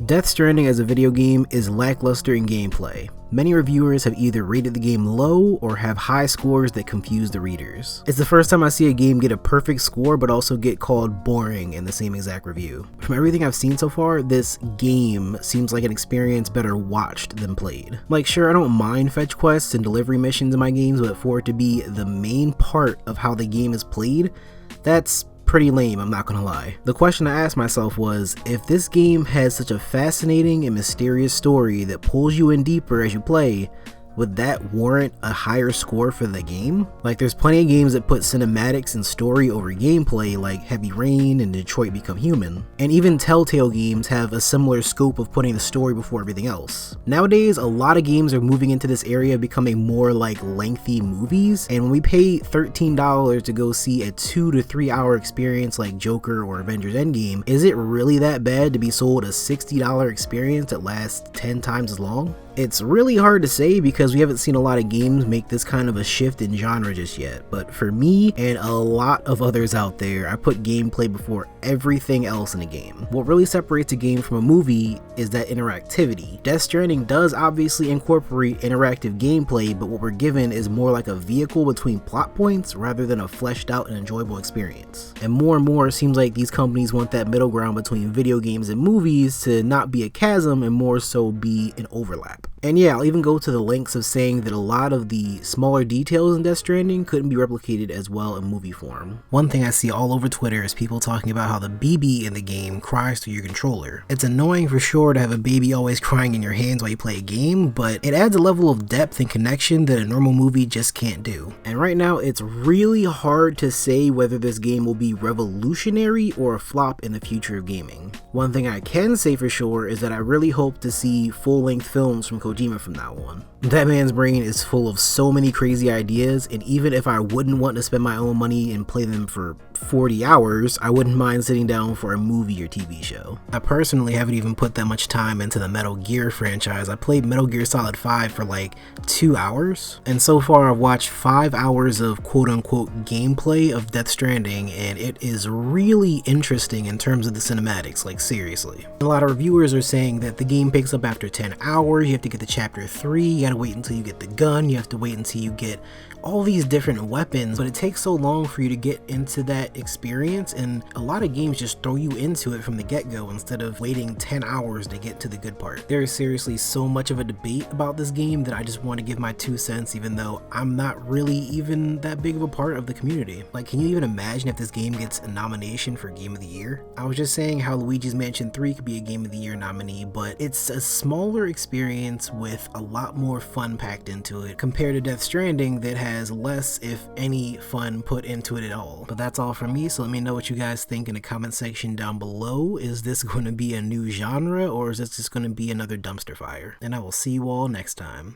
Death Stranding as a video game is lackluster in gameplay. Many reviewers have either rated the game low or have high scores that confuse the readers. It's the first time I see a game get a perfect score but also get called boring in the same exact review. From everything I've seen so far, this game seems like an experience better watched than played. Like, sure, I don't mind fetch quests and delivery missions in my games, but for it to be the main part of how the game is played, that's pretty lame, I'm not gonna lie. The question I asked myself was, if this game has such a fascinating and mysterious story that pulls you in deeper as you play, would that warrant a higher score for the game? Like, there's plenty of games that put cinematics and story over gameplay, like Heavy Rain and Detroit Become Human. And even Telltale games have a similar scope of putting the story before everything else. Nowadays, a lot of games are moving into this area, becoming more like lengthy movies, and when we pay $13 to go see a 2 to 3 hour experience like Joker or Avengers Endgame, is it really that bad to be sold a $60 experience that lasts 10 times as long? It's really hard to say because we haven't seen a lot of games make this kind of a shift in genre just yet, but for me and a lot of others out there, I put gameplay before everything else in a game. What really separates a game from a movie is that interactivity. Death Stranding does obviously incorporate interactive gameplay, but what we're given is more like a vehicle between plot points rather than a fleshed out and enjoyable experience. And more it seems like these companies want that middle ground between video games and movies to not be a chasm and more so be an overlap. And yeah, I'll even go to the lengths of saying that a lot of the smaller details in Death Stranding couldn't be replicated as well in movie form. One thing I see all over Twitter is people talking about how the BB in the game cries through your controller. It's annoying for sure to have a baby always crying in your hands while you play a game, but it adds a level of depth and connection that a normal movie just can't do. And right now, it's really hard to say whether this game will be revolutionary or a flop in the future of gaming. One thing I can say for sure is that I really hope to see full-length films from Kojima from now on. That man's brain is full of so many crazy ideas, and even if I wouldn't want to spend my own money and play them for 40 hours, I wouldn't mind sitting down for a movie or TV show. I personally haven't even put that much time into the Metal Gear franchise. I played Metal Gear Solid 5 for like 2 hours, and so far I've watched 5 hours of quote-unquote gameplay of Death Stranding, and it is really interesting in terms of the cinematics, like seriously. A lot of reviewers are saying that the game picks up after 10 hours, you have to get to chapter 3, you gotta wait until you get the gun, you have to wait until you get all these different weapons, but it takes so long for you to get into that experience, and a lot of games just throw you into it from the get-go instead of waiting 10 hours to get to the good part. There is seriously so much of a debate about this game that I just want to give my 2 cents, even though I'm not really even that big of a part of the community. Like, can you even imagine if this game gets a nomination for Game of the Year? I was just saying how Luigi's Mansion 3 could be a Game of the Year nominee, but it's a smaller experience with a lot more fun packed into it compared to Death Stranding that has less, if any, fun put into it at all. But that's all from me, so let me know what you guys think in the comment section down below. Is this going to be a new genre, or is this just going to be another dumpster fire? And I will see you all next time.